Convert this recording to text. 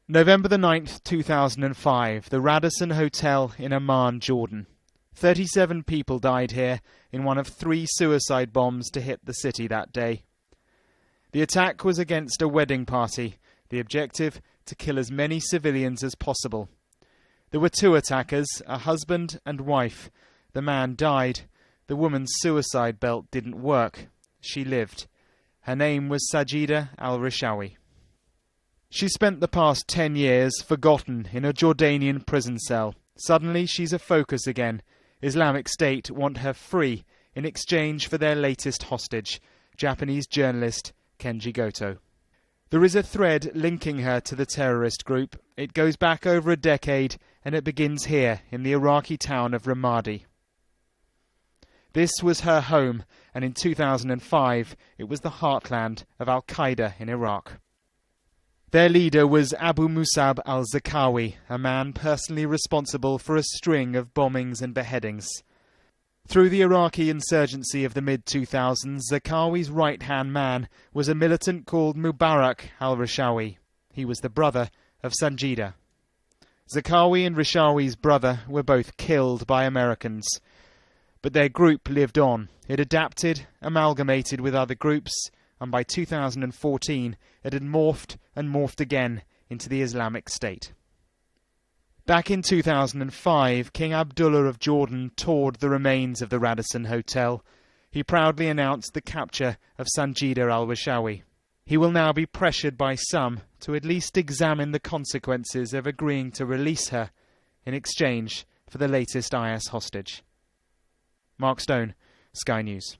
November the 9th, 2005, the Radisson Hotel in Amman, Jordan. 37 people died here in one of 3 suicide bombs to hit the city that day. The attack was against a wedding party, the objective to kill as many civilians as possible. There were 2 attackers, a husband and wife. The man died. The woman's suicide belt didn't work. She lived. Her name was Sajida al Rishawi. She spent the past 10 years forgotten in a Jordanian prison cell. Suddenly she's a focus again. Islamic State want her free in exchange for their latest hostage, Japanese journalist Kenji Goto. There is a thread linking her to the terrorist group. It goes back over a decade and it begins here in the Iraqi town of Ramadi. This was her home, and in 2005 it was the heartland of Al-Qaeda in Iraq. Their leader was Abu Musab al-Zarqawi, a man personally responsible for a string of bombings and beheadings. Through the Iraqi insurgency of the mid-2000s, Zarqawi's right-hand man was a militant called Mubarak al-Rishawi. He was the brother of Sajida. Zarqawi and Rishawi's brother were both killed by Americans. But their group lived on. It adapted, amalgamated with other groups, and by 2014 it had morphed and morphed again into the Islamic State. Back in 2005, King Abdullah of Jordan toured the remains of the Radisson Hotel. He proudly announced the capture of Sajida al Rishawi. He will now be pressured by some to at least examine the consequences of agreeing to release her in exchange for the latest IS hostage. Mark Stone, Sky News.